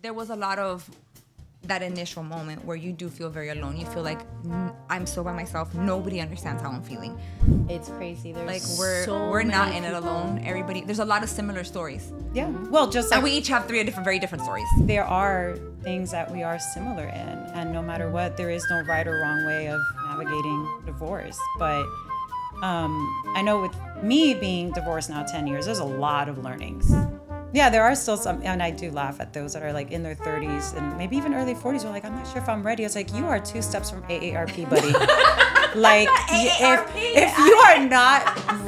there was a lot of that initial moment where you do feel very alone. You feel like I'm so by myself. Nobody understands how I'm feeling. It's crazy. There's Like so we're not many in it people. alone. Everybody, there's a lot of similar stories, Yeah. Well, just like and we each have very different stories. there are things that we are similar in, and no matter what, there is no right or wrong way of navigating divorce. But I know with me being divorced now 10 years, there's a lot of learnings. Yeah, there are still some, and I do laugh at those that are like in their 30s and maybe even early 40s. Are like, I'm not sure if I'm ready. It's like, you are 2 steps from AARP, buddy. Like, if you are not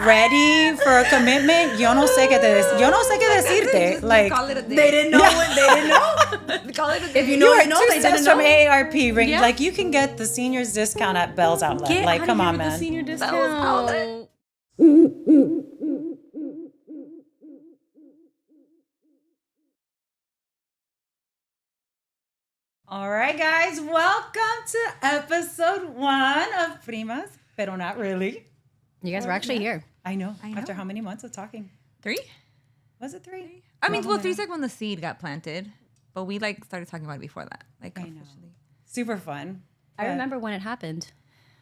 ready for a commitment, yo no sé qué decirte. Like, Call it a day. They didn't know what they didn't know. Call it a day. If you know, you are you know. 2 They steps didn't from know. AARP. Ring, Yeah. like, you can get the seniors discount at Bell's Outlet. Like, come on, The man. senior was discount. All right, guys, welcome to episode 1 of Primas, pero not really. You guys were actually here. I know. I know. After how many months of talking? 3. Was it 3? I mean, well, 3's like when the seed got planted, but we like started talking about it before that. Like I know. officially. Super fun. I But remember when it happened.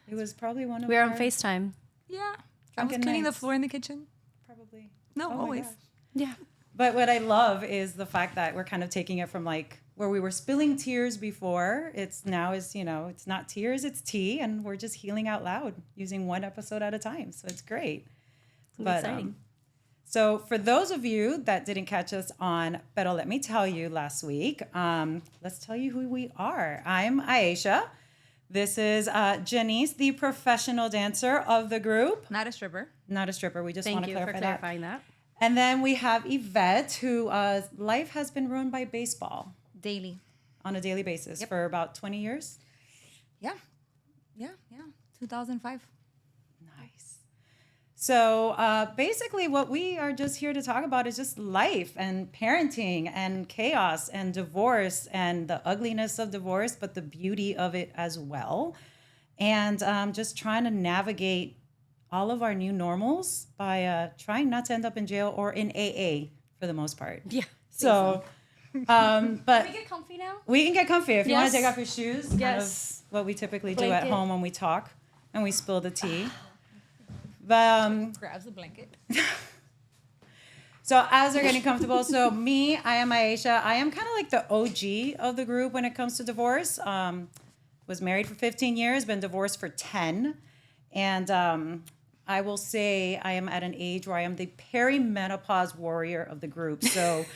It was probably one of We were on our- FaceTime. Yeah. I was Drunken cleaning the nights. floor in the kitchen. Probably. No, Oh my always. gosh. Yeah. But what I love is the fact that we're kind of taking it from like where we were spilling tears before. It's now is, it's not tears, it's tea. And we're just healing out loud using one episode at a time. So it's great. Exciting. So for those of you that didn't catch us on Pero Let Me Tell You last week, let's tell you who we are. I'm Ayeisha. This is Genise, the professional dancer of the group. Not a stripper. Not a stripper. We just Thank want to you for clarify that. clarifying that. And then we have Yvette, who life has been ruined by baseball Daily. on a daily basis for about 20 years. Yeah. Yeah. 2005. Nice. So basically what we are just here to talk about is just life and parenting and chaos and divorce and the ugliness of divorce, but the beauty of it as well. And just trying to navigate all of our new normals by trying not to end up in jail or in AA for the most part. Yeah. So, but Can we get comfy now? we can get comfy. If you want Yes. to take off your shoes, kind Yes. of what we typically do at Blanket. home when we talk and we spill the tea. But Grabs the blanket. so as they're getting comfortable, so me, I am Ayeisha. I am kind of like the OG of the group when it comes to divorce. Was married for 15 years, been divorced for 10. And I will say I am at an age where I am the perimenopause warrior of the group. So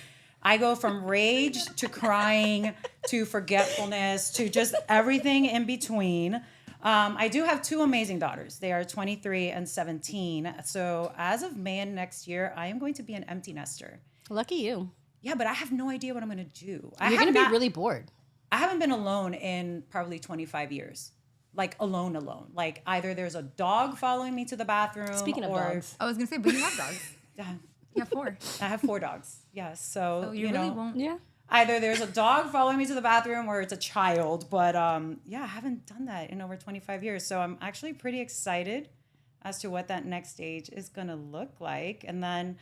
I go from rage to crying to forgetfulness to just everything in between. I do have 2 amazing daughters. They are 23 and 17. So as of May and next year, I am going to be an empty nester. Lucky you. Yeah, but I have no idea what I'm going to do. You're going to be really bored. I haven't been alone in probably 25 years. Like alone. Like either there's a dog following me to the bathroom. Speaking of or, dogs. I was gonna say, but you have dogs. Yeah, You have 4. I have 4 dogs. Yes, so, So you really won't. Yeah. either there's a dog following me to the bathroom or it's a child. But yeah, I haven't done that in over 25 years. So I'm actually pretty excited as to what that next stage is going to look like. And then,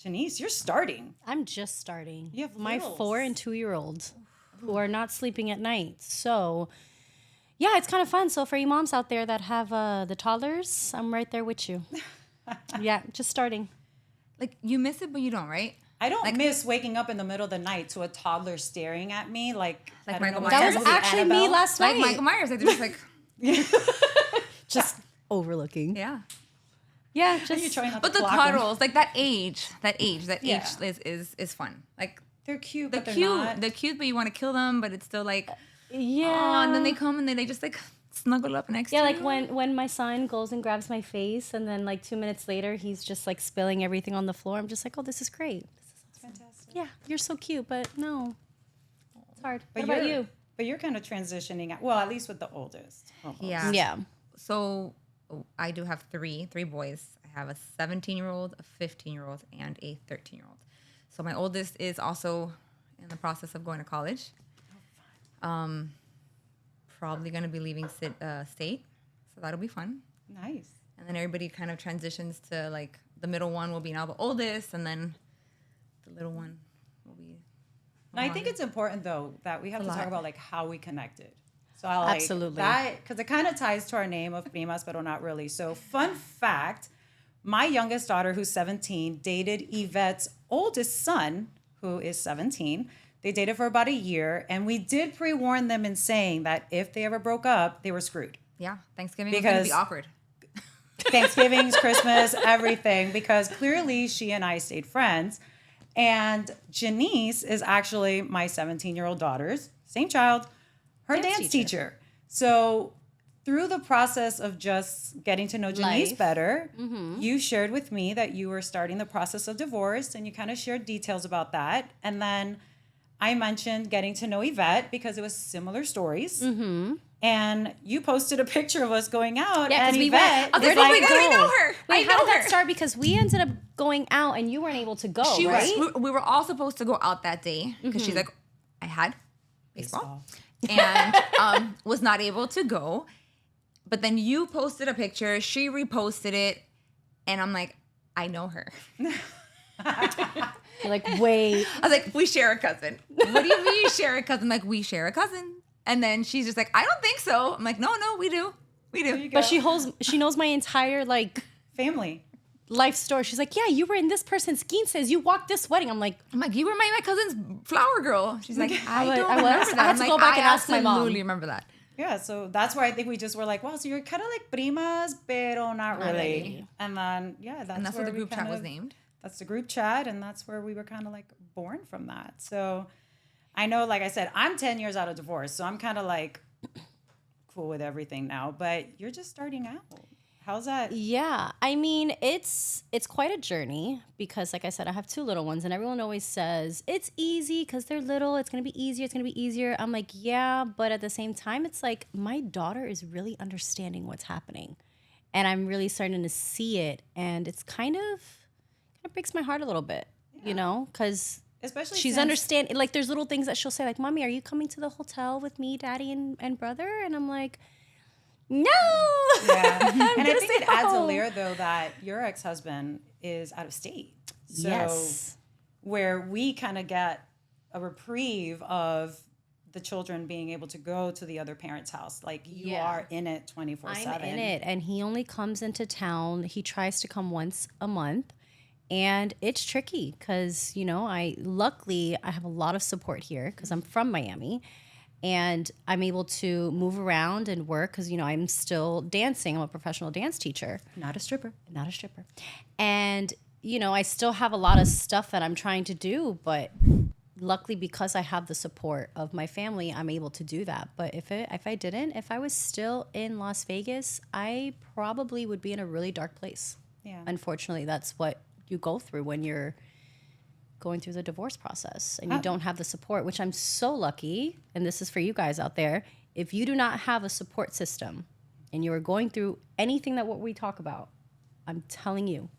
Genise, you're starting. I'm just starting. You have my littles. 4 and 2-year-olds who are not sleeping at night. So, yeah, it's kind of fun. So for you moms out there that have the toddlers, I'm right there with you. Yeah, just starting. Like you miss it, but you don't, right? I don't miss waking up in the middle of the night to a toddler staring at me like I don't Michael know, Myers. That Myers. was movie actually me Annabelle. last Like night. Michael Myers. Like they're just like, Just overlooking. yeah. Yeah, You're just trying not But to the clock 'em. cuddles, like that age Yeah. is fun. Like They're cute, they're but they're cute, not. they're cute, but you want to kill them, but it's still like, yeah. oh, and then they come and they just like snuggle up next Yeah, to like you. when my son goes and grabs my face, and then like 2 minutes later, he's just like spilling everything on the floor. I'm just like, oh, this is great. Fantastic. Yeah, you're so cute, but no, it's hard. But what about you're- you? But you're kind of transitioning. Well, at least with the oldest. almost. Yeah. Yeah. So I do have three boys. I have a 17-year-old, a 15-year-old, and a 13-year-old. So my oldest is also in the process of going to college. Probably going to be leaving state. So that'll be fun. Nice. And then everybody kind of transitions to like the middle one will be now the oldest, and then the little one will be And I think it's important though that we have to lot. talk about like how we connected. So I like Absolutely. that because it kind of ties to our name of Primas, but not really. So fun fact, my youngest daughter, who's 17, dated Yvette's oldest son, who is 17. They dated for about a year, and we did pre-warn them in saying that if they ever broke up, they were screwed. Yeah, Thanksgiving was going to be Because- awkward. Thanksgivings, Christmas, everything, because clearly she and I stayed friends. And Genise is actually my 17-year-old daughter's, same child, her dance teacher. So through the process of just getting to know Genise Life. better, you shared with me that you were starting the process of divorce, and you kind of shared details about that. And then I mentioned getting to know Yvette because it was similar stories. And you posted a picture of us going out, Yeah, 'cause and we Yvette went- was where did we like, go? I know her. Wait, I how know did that her. start? Because we ended up going out and you weren't able to go, She right? was. We were all supposed to go out that day because she's like, I had baseball, and was not able to go. But then you posted a picture. She reposted it, and I'm like, I know her. You're like, wait. I was like, we share a cousin. What do you mean you share a cousin? I'm like, we share a cousin. And then she's just like, I don't think so. I'm like, no, we do. We do. But she knows my entire like family. life story. She's like, yeah, you were in this person's Genise. You walked this wedding. I'm like, You were my cousin's flower girl. She's like, I was- don't I was. remember that. I had I'm to like, go back and ask my mom. absolutely remember that. Yeah, so that's where I think we just were like, wow, so you're kind of like primas, pero not really. really. And then, yeah, that's And that's where what the we group chat kind was of- named. That's the group chat, and that's where we were kind of like born from that. So I know, like I said, I'm 10 years out of divorce, so I'm kind of like cool with everything now, but you're just starting out. How's that? yeah. I mean, it's quite a journey because, like I said, I have two little ones, and everyone always says it's easy because they're little. It's gonna be easier. It's gonna be easier. I'm like, yeah, but at the same time, it's like my daughter is really understanding what's happening, and I'm really starting to see it, and it's kind of breaks my heart a little bit, you know, because Especially she's since- understanding. Like, there's little things that she'll say, like, "Mommy, are you coming to the hotel with me, Daddy, and brother?" And I'm like, "No." Yeah. And I gonna think stay it adds a home. layer, though, that your ex-husband is out of state. So Yes. where we kind of get a reprieve of the children being able to go to the other parent's house. Like, you Yeah. are in it 24/7. I'm in it, and he only comes into town. He tries to come once a month, and it's tricky because I have a lot of support here because I'm from Miami, and I'm able to move around and work because I'm still dancing. I'm a professional dance teacher, Not a stripper. not a stripper, and I still have a lot of stuff that I'm trying to do, but luckily because I have the support of my family, I'm able to do that. But if I was still in Las Vegas, I probably would be in a really dark place. Yeah. Unfortunately, that's what you go through when you're going through the divorce process and you don't have the support, which I'm so lucky. And this is for you guys out there. If you do not have a support system and you are going through anything that what we talk about, I'm telling you,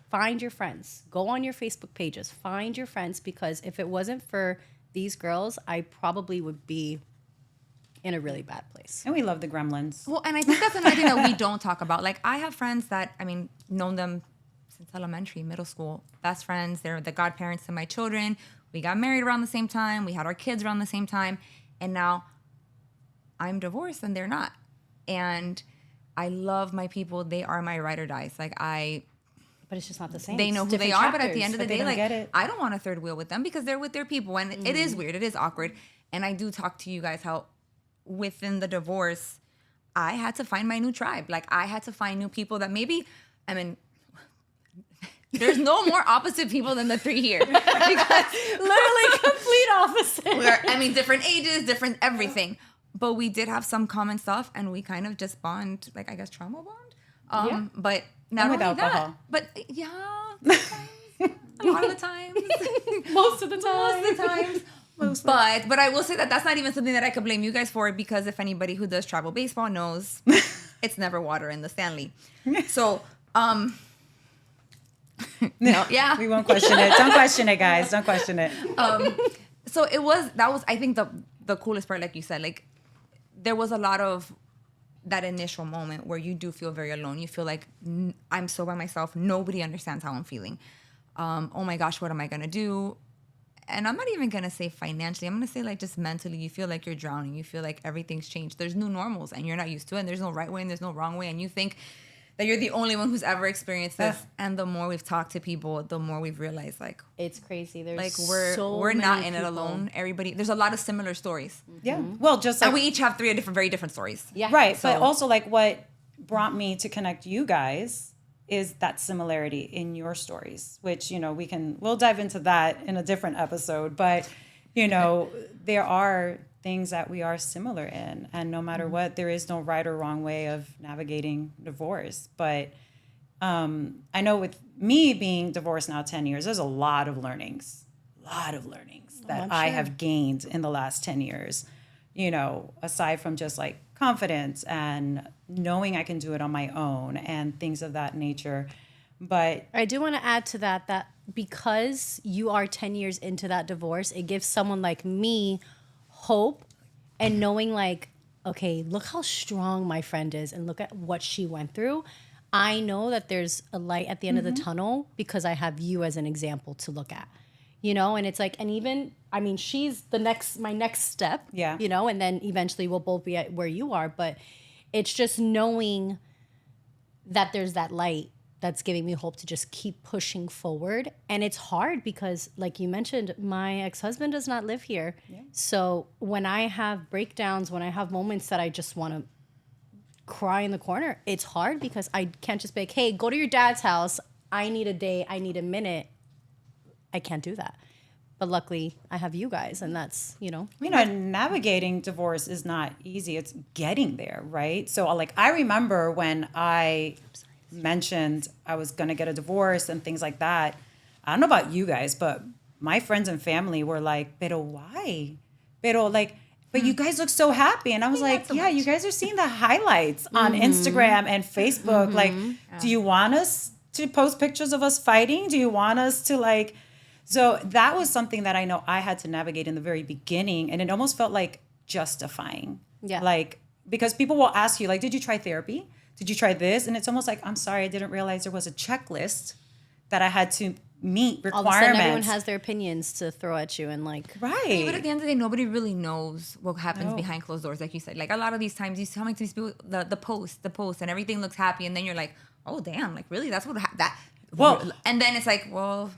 find your friends. Go on your Facebook pages. Find your friends, because if it wasn't for these girls, I probably would be in a really bad place. And we love the gremlins. Well, and I think that's another thing that we don't talk about. Like, I have friends that, known them since elementary, middle school, best friends. They're the godparents to my children. We got married around the same time. We had our kids around the same time. And now I'm divorced and they're not. And I love my people. They are my ride or dies. Like, But it's just not the same. they know It's who they different are, but at the end of the but they day, don't get like, it. I don't want a third wheel with them because they're with their people. And it is weird. It is awkward. And I do talk to you guys how within the divorce, I had to find my new tribe. Like, I had to find new people that maybe, there's no more opposite people than the three here. Because literally complete opposite. we're, different ages, different everything. But we did have some common stuff, and we kind of just bond, like, I guess, trauma bond. Yeah. But not And only with alcohol. that, but yeah, sometimes, a lot of the times. Most of the time. Most of the times. But I will say that that's not even something that I could blame you guys for, because if anybody who does travel baseball knows, it's never water in the Stanley. So, no, yeah. We won't question it. Don't question it, guys. Don't question it. So that was, I think, the coolest part, like you said, like, there was a lot of that initial moment where you do feel very alone. You feel like, I'm so by myself. Nobody understands how I'm feeling. Oh my gosh, what am I going to do? and I'm not even gonna say financially. I'm gonna say like just mentally. You feel like you're drowning. You feel like everything's changed. There's new normals, and you're not used to it. And there's no right way and there's no wrong way. And you think that you're the only one who's ever experienced this. And the more we've talked to people, the more we've realized like It's crazy. There's like so we're not many in it people. alone. Everybody, there's a lot of similar stories, Yeah. Well, just like and we each have three very different stories. Yeah. right, but So- also like what brought me to connect you guys is that similarity in your stories, which we'll dive into that in a different episode. But there are things that we are similar in, and no matter what, there is no right or wrong way of navigating divorce. But I know with me being divorced now 10 years, there's a lot of learnings that I'm I sure. have gained in the last 10 years, aside from just like confidence and knowing I can do it on my own and things of that nature. But I do want to add to that because you are 10 years into that divorce, it gives someone like me hope and knowing like, okay, look how strong my friend is and look at what she went through. I know that there's a light at the end of the tunnel because I have you as an example to look at, and it's like, and even, I mean, she's my next step, Yeah. and then eventually we'll both be at where you are. But it's just knowing that there's that light that's giving me hope to just keep pushing forward. And it's hard because, like you mentioned, my ex-husband does not live here. Yeah. So when I have breakdowns, when I have moments that I just want to cry in the corner, it's hard because I can't just be like, hey, go to your dad's house. I need a day. I need a minute. I can't do that. But luckily, I have you guys, and that's, navigating divorce is not easy. It's getting there, right? So, like, I remember when I mentioned I was going to get a divorce and things like that. I don't know about you guys, but my friends and family were like, pero why? Pero, like, but you guys look so happy. And I was like, yeah, you guys are seeing the highlights on Instagram and Facebook. Like, do you want us to post pictures of us fighting? Do you want us to, like... So that was something that I know I had to navigate in the very beginning, and it almost felt like justifying. Yeah. Like, because people will ask you, like, did you try therapy? Did you try this? And it's almost like, I'm sorry, I didn't realize there was a checklist that I had to meet all requirements. of a sudden everyone has their opinions to throw at you and like... Right. But at the end of the day, nobody really knows what happens behind closed doors, like you said. Like a lot of these times, you see how many times people the post, and everything looks happy, and then you're like, oh damn, like really, that's what that. Well, and then it's like, well,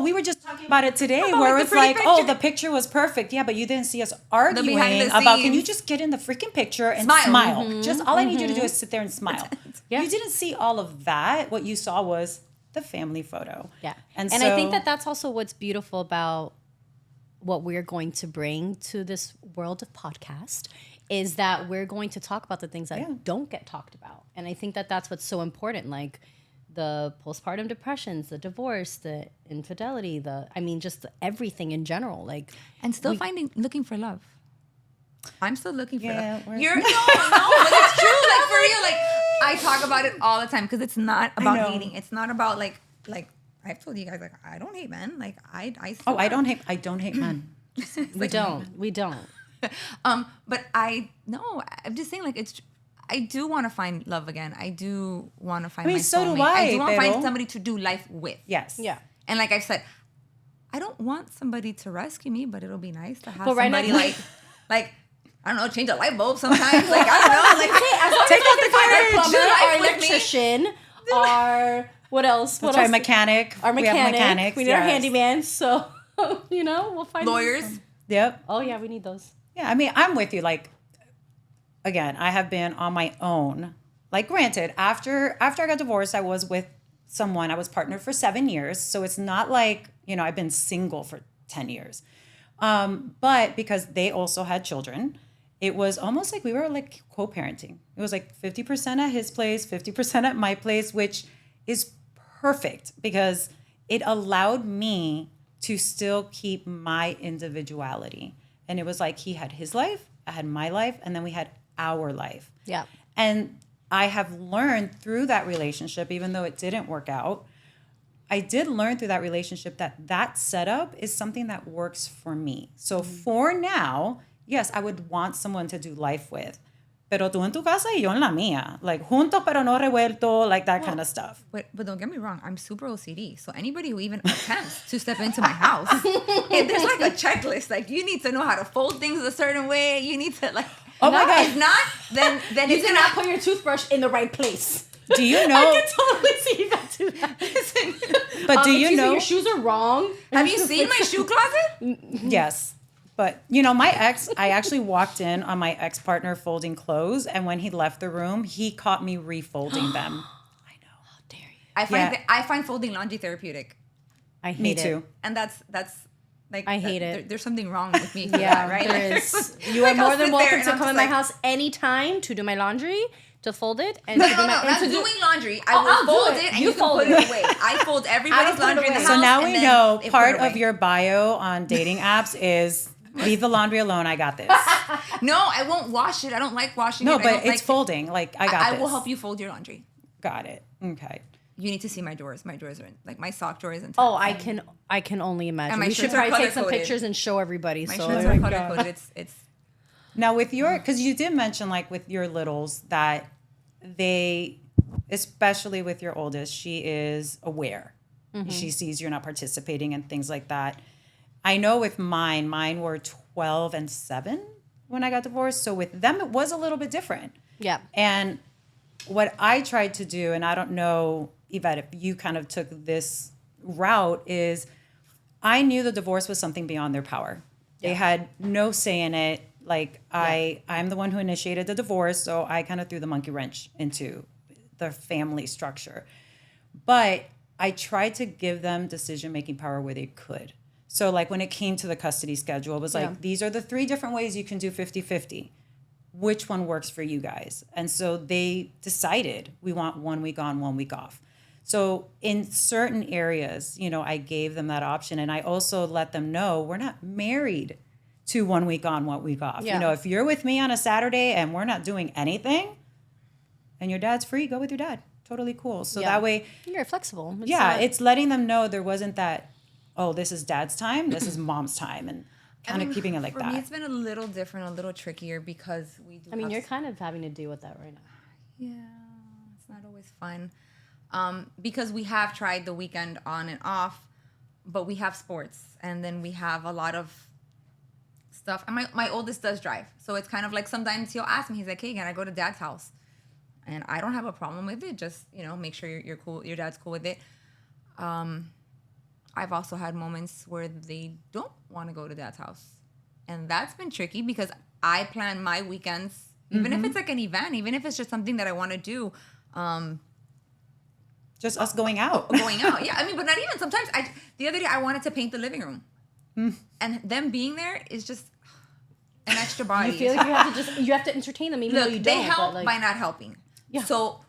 we were just talking about it today, About, where like, it's the pretty like, oh, picture. the picture was perfect. Yeah, but you didn't see us arguing behind the about, can you scenes. just get in the freaking picture and Smile. smile? Just all I need you to do is sit there and smile. Yeah. You didn't see all of that. What you saw was the family photo. Yeah. And I so, think that that's also what's beautiful about what we're going to bring to this world of podcast is that we're going to talk about the things that don't get talked about. And I think that that's what's so important. Like the postpartum depressions, the divorce, the infidelity, just everything in general. Like, and still looking for love. I'm still looking for love. we're- You're no, but it's true. Like for real, like I talk about it all the time because it's not about know. hating. It's not about like I've told you guys, like I don't hate men. Like I Oh, I don't hate men. we don't. But I'm just saying, like I do want to find love again. I do want to find my so do soulmate. I, do want to pero- find somebody to do life with. Yes. Yeah. And like I've said, I don't want somebody to rescue me, but it'll be nice to have But right now- somebody like I don't know, change a light bulb sometimes. Like I don't know, like Take out the our garbage. plumber, Our life with me. electrician, our what else? We'll What try else? mechanic. Our We have mechanic. mechanics. We need our yes. handyman. So we'll find Lawyers. Yep. Oh yeah, we need those. Yeah, I mean, I'm with you. Like, again, I have been on my own. Like, granted, after I got divorced, I was with someone. I was partnered for 7 years. So it's not like, I've been single for 10 years. But because they also had children, it was almost like we were like co-parenting. It was like 50% at his place, 50% at my place, which is perfect because it allowed me to still keep my individuality. And it was like he had his life, I had my life, and then we had our life. Yeah. And I have learned through that relationship, even though it didn't work out, I did learn through that relationship that setup is something that works for me. So for now, yes, I would want someone to do life with. pero tú en tu casa y yo en la mía. Like, juntos pero no revuelto, like that kind of stuff. But don't get me wrong, I'm super OCD. So anybody who even attempts to step into my house, if there's like a checklist, like you need to know how to fold things a certain way. You need to like. Oh my God. If not, then You it's did not put your toothbrush in the right place. Do you know? I can totally see that do that. But do you Excuse me, know? your shoes are wrong? Have you seen my shoe closet? Yes. But, you know, my ex, I actually walked in on my ex-partner folding clothes. And when he left the room, he caught me refolding them. I know. How dare you? I find folding laundry therapeutic. I hate Me it. too. And that's like I hate it. There's something wrong with me. For Yeah, that, right? there Like, is. You are like, I'll more than sit there welcome and to I'm come just in my like, house anytime to do my laundry, to fold it, and No, to do my not and to do- doing laundry. Oh, I will I'll do fold it. it and You you can fold put it. it away. I fold everybody's put it laundry in the away. house. So now and we then know they put part it of away. your bio on dating apps is leave the laundry alone. I got this. No, I won't wash it. I don't like washing it. No, I but don't it's like folding. Like, I got I this. will help you fold your laundry. Got it. Okay. You need to see my drawers. My drawers are in, like my sock drawer is in. Oh, I can only imagine. And my We should shirts are probably take some color-coded. pictures and show everybody. My so shirts my are God. color coded. It's Now with your, because you did mention like with your littles that they, especially with your oldest, she is aware. She sees you're not participating and things like that. I know with mine were 12 and 7 when I got divorced. So with them, it was a little bit different. yeah. And what I tried to do, and I don't know, Yvette, if you kind of took this route, is I knew the divorce was something beyond their power. They had no say in it. Like I'm the one who initiated the divorce, so I kind of threw the monkey wrench into the family structure. But I tried to give them decision-making power where they could. So like when it came to the custody schedule, it was like, these are the 3 different ways you can do 50-50. Which one works for you guys? And so they decided we want 1 week on, 1 week off. So in certain areas, you know, I gave them that option. And I also let them know we're not married to 1 week on, 1 week off. Yeah. You know, if you're with me on a Saturday and we're not doing anything and your dad's free, go with your dad. Totally cool. So that way, You're flexible. It's yeah, not- it's letting them know there wasn't that, oh, this is dad's time, this is mom's time, and kind of keeping it like for that. me, it's been a little different, a little trickier because we do. I mean, have you're kind of having to deal with that right now. Yeah, it's not always fun. Because we have tried the weekend on and off, but we have sports and then we have a lot of stuff. And my oldest does drive. So it's kind of like sometimes he'll ask me, he's like, hey, can I go to dad's house? And I don't have a problem with it. Just, you know, make sure you're cool. Your dad's cool with it. I've also had moments where they don't want to go to dad's house. And that's been tricky because I plan my weekends, even if it's like an event, even if it's just something that I want to do, Just us going out. going out. Yeah, I mean, but not even sometimes. The other day I wanted to paint the living room, and them being there is just an extra body. You feel like you have to entertain them even though Look, you don't. they help but, like, by not helping. Yeah. So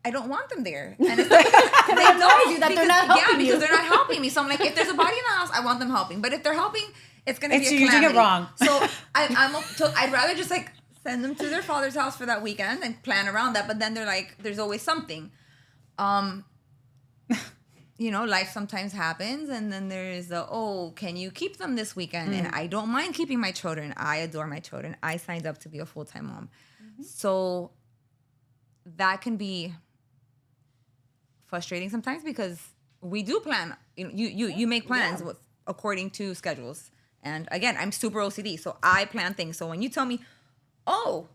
I don't want them there. And it's like, they annoys you that they're not helping because you. they're not helping me. So I'm like, if there's a body in the house, I want them helping. But if they're helping, it's gonna It's be a you doing it calamity. wrong. So I'd rather just like send them to their father's house for that weekend and plan around that. But then they're like, there's always something. You know, life sometimes happens, and then there's can you keep them this weekend? And I don't mind keeping my children. I adore my children. I signed up to be a full-time mom. So that can be frustrating sometimes because we do plan. You make plans according to schedules. And again, I'm super OCD, so I plan things. So when you tell me, oh,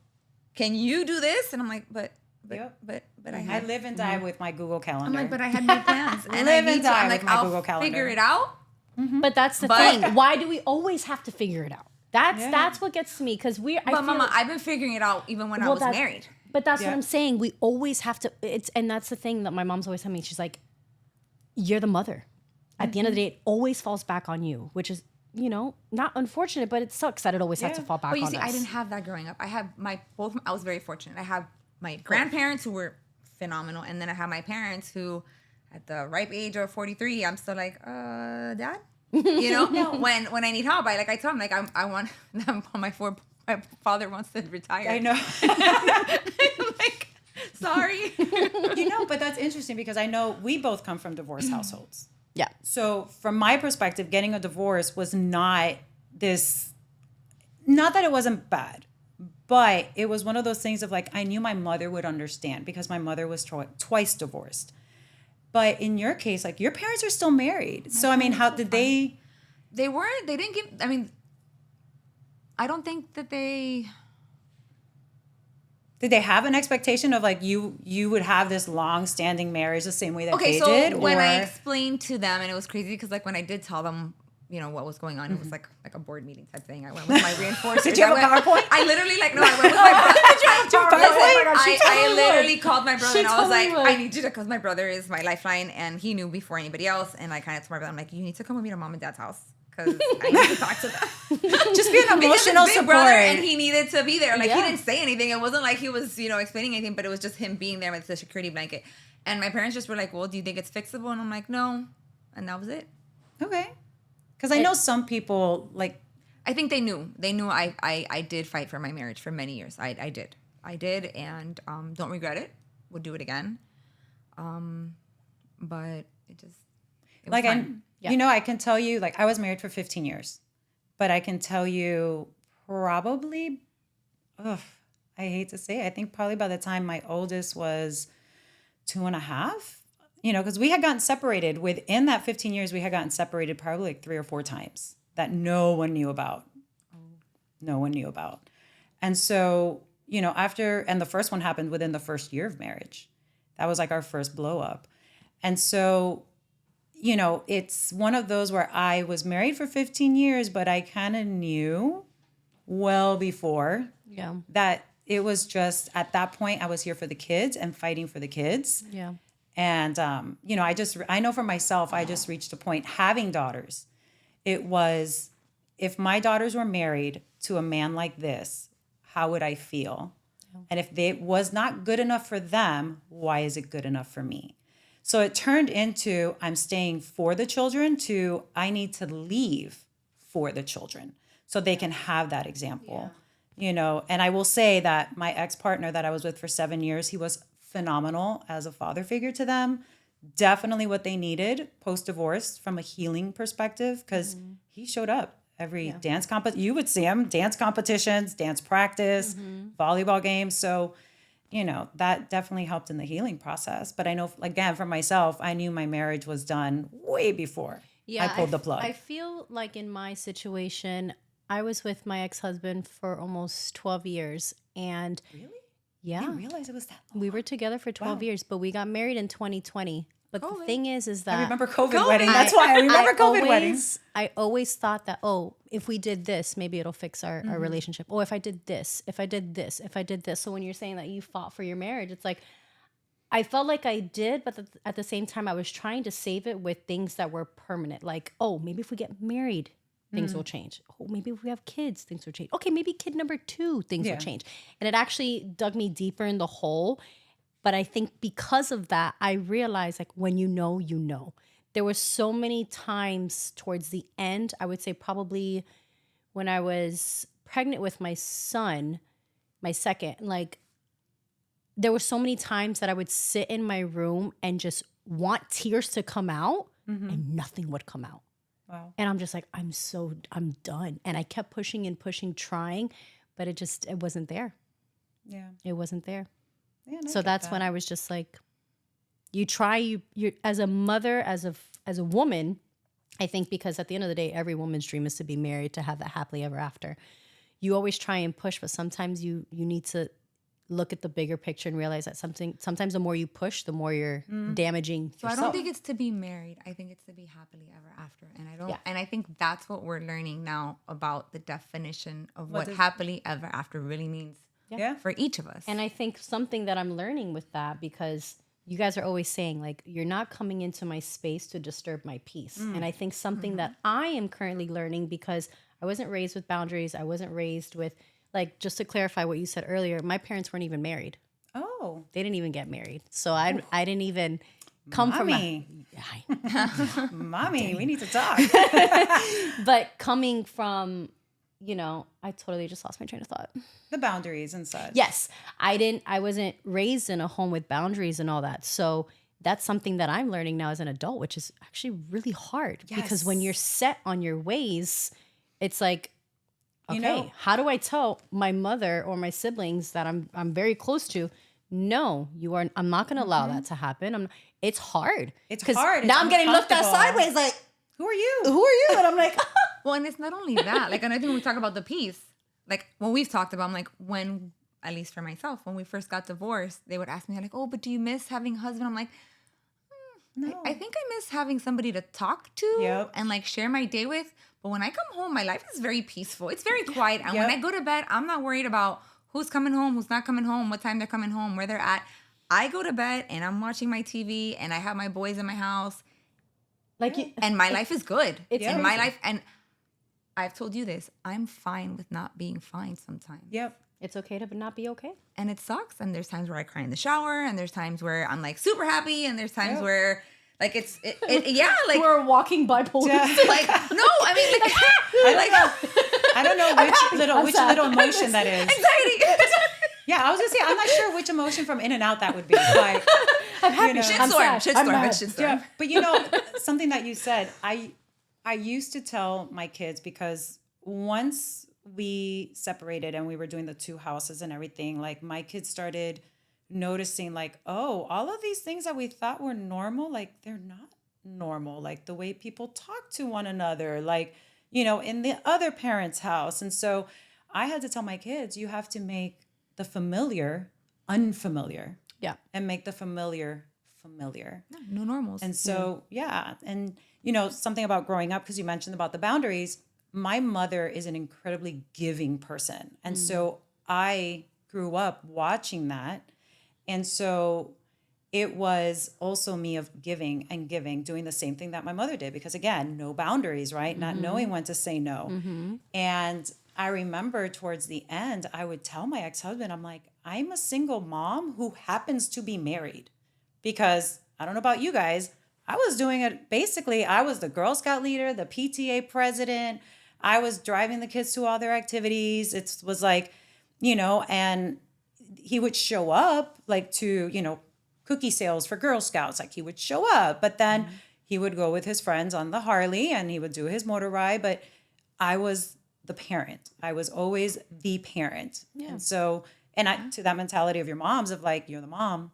can you do this? And I'm like, but I live and die with my Google Calendar. I'm like, but I had made plans. And Live I need and to, die I'm with like, my I'll Google Calendar. figure it out. But that's the But- thing. Why do we always have to figure it out? That's what gets to me because But Mama, I've been figuring it out even when I was married. But that's Yeah. what I'm saying. We always have to. And that's the thing that my mom's always telling me. She's like, "You're the mother. At the end of the day, it always falls back on you," which is, you know, not unfortunate, but it sucks that it always has to fall back But you on see, us. I didn't have that growing up. I had I was very fortunate. I have my grandparents who were phenomenal, and then I have my parents who, at the ripe age of 43, I'm still like, Dad, you know, when I need help, I tell him like I want my father wants to retire. I know. I'm like, sorry. You know, but that's interesting because I know we both come from divorced households. Yeah. So from my perspective, getting a divorce was not that it wasn't bad, But it was one of those things of like, I knew my mother would understand because my mother was twice divorced. But in your case, like your parents are still married. So, I mean, how did they? They weren't, they didn't give, I mean, I don't think that they. Did they have an expectation of like you would have this long-standing marriage the same way that they So did? when I Or explained to them, and it was crazy because like when I did tell them, you know, what was going on, it was like a board meeting type thing. I went with my reinforcers. Did you have a PowerPoint? I literally like no, I went with my brother. PowerPoint? I literally called my brother She and I was totally like, would. I need you to, because my brother is my lifeline and he knew before anybody else. And I kind of told my brother, I'm like, you need to come with me to mom and dad's house because I need to talk to them. just be an Because emotional his big support. brother and he needed to be there. Like he Yeah. didn't say anything. It wasn't like he was, you know, explaining anything, but it was just him being there with the security blanket. And my parents just were like, well, do you think it's fixable? And I'm like, no. And that was it. Okay. Because I know some people like. I think they knew. They knew I did fight for my marriage for many years. I did. I did, and don't regret it. Would do it again. But it was Like fine. you know, I can tell you, like I was married for 15 years, but I can tell you probably, I hate to say it, I think probably by the time my oldest was 2.5, you know, because we had gotten separated within that 15 years, we had gotten separated probably like 3 or 4 times that no one knew about. No one knew about. And so, you know, and the first one happened within the first year of marriage. That was like our first blow up. And so, you know, it's one of those where I was married for 15 years, but I kind of knew well before that it was just at that point I was here for the kids and fighting for the kids. Yeah. And, you know, I know for myself, I just reached a point having daughters. It was, if my daughters were married to a man like this, how would I feel? And if it was not good enough for them, why is it good enough for me? So it turned into I'm staying for the children to I need to leave for the children so they can have that example, you know. And I will say that my ex-partner that I was with for 7 years, he was phenomenal as a father figure to them. Definitely what they needed post-divorce from a healing perspective because he showed up every dance you would see him, dance competitions, dance practice, volleyball games. So, you know, that definitely helped in the healing process. But I know, again, for myself, I knew my marriage was done way before I pulled the plug. I feel like in my situation, I was with my ex-husband for almost 12 years. And Really? yeah, I didn't realize it was that long. we were together for 12 years, but we got married in 2020. But the thing is that I remember COVID wedding. That's why I remember COVID weddings. I always thought that, if we did this, maybe it'll fix our relationship. Oh, if I did this, if I did this, if I did this. So when you're saying that you fought for your marriage, it's like, I felt like I did, but at the same time, I was trying to save it with things that were permanent. Like, maybe if we get married, things will change. Oh, maybe if we have kids, things will change. Okay, maybe kid number 2, things will change. And it actually dug me deeper in the hole. But I think because of that, I realized like when you know, you know. There were so many times towards the end, I would say probably when I was pregnant with my son, my second, like there were so many times that I would sit in my room and just want tears to come out and nothing would come out. Wow. And I'm just like, I'm done. And I kept pushing and pushing, trying, but it wasn't there. Yeah. It wasn't there. Yeah, and I So get that's that. when I was just like, you as a mother, as a woman, I think because at the end of the day, every woman's dream is to be married, to have that happily ever after. You always try and push, but sometimes you need to look at the bigger picture and realize that sometimes the more you push, the more you're damaging So yourself. I don't think it's to be married. I think it's to be happily ever after. And and I think that's what we're learning now about the definition of what happily ever after really means for each of us. And I think something that I'm learning with that, because you guys are always saying like, you're not coming into my space to disturb my peace. And I think something that I am currently learning, because I wasn't raised with boundaries. I wasn't raised with, like, just to clarify what you said earlier, my parents weren't even married. Oh. They didn't even get married. So I didn't even come Mommy. from Mommy, we need to talk. but coming from, I totally just lost my train of thought. The boundaries and such. Yes. I wasn't raised in a home with boundaries and all that. So that's something that I'm learning now as an adult, which is actually really hard. Because when you're set on your ways, it's like, Okay, know? how do I tell my mother or my siblings that I'm very close to? No, you are. I'm not going to allow that to happen. It's hard. It's 'Cause hard. Now It's I'm getting looked at uncomfortable. sideways. Like, Who are you? who are you? And I'm like, Well, and it's not only that. Like, another thing when we talk about the peace, like when we've talked about, I'm like, when, at least for myself, when we first got divorced, they would ask me like, "Oh, but do you miss having a husband?" I'm like, No. I think I miss having somebody to talk to Yep. and like share my day with. But when I come home, my life is very peaceful. It's very quiet. And when Yep. I go to bed, I'm not worried about who's coming home, who's not coming home, what time they're coming home, where they're at. I go to bed and I'm watching my TV and I have my boys in my house like, and my life is good. It's and my amazing. life, and I've told you this, I'm fine with not being fine sometimes. Yep. it's okay to not be okay. And it sucks. And there's times where I cry in the shower, and there's times where I'm like super happy, and there's times Yep. where like yeah, like We're walking bipolar. like no, I mean like I don't know which little emotion that is. anxiety. Yeah, I was gonna say I'm not sure which emotion from In and Out that would be. Like, I'm happy. know. I'm sad. I'm Shitstorm. mad. It's shitstorm. yeah, but you know something that you said, I used to tell my kids, because once we separated and we were doing the 2 houses and everything, like my kids started noticing like, oh, all of these things that we thought were normal, like they're not normal. Like the way people talk to one another, like, you know, in the other parent's house. And so I had to tell my kids, you have to make the familiar unfamiliar Yeah. and make the familiar familiar. No normals. And so, yeah. And, you know, something about growing up, because you mentioned about the boundaries, my mother is an incredibly giving person. And so I grew up watching that. And so it was also me of giving and giving, doing the same thing that my mother did. Because again, no boundaries, right? Not knowing when to say no. And I remember towards the end, I would tell my ex-husband, I'm like, I'm a single mom who happens to be married. Because I don't know about you guys, I was doing it. Basically, I was the Girl Scout leader, the PTA president. I was driving the kids to all their activities. It was like, you know, and he would show up like to, you know, cookie sales for Girl Scouts. Like he would show up, but then he would go with his friends on the Harley and he would do his motor ride. But I was the parent. I was always the parent. Yeah. And so, and to that mentality of your moms of like, you're the mom.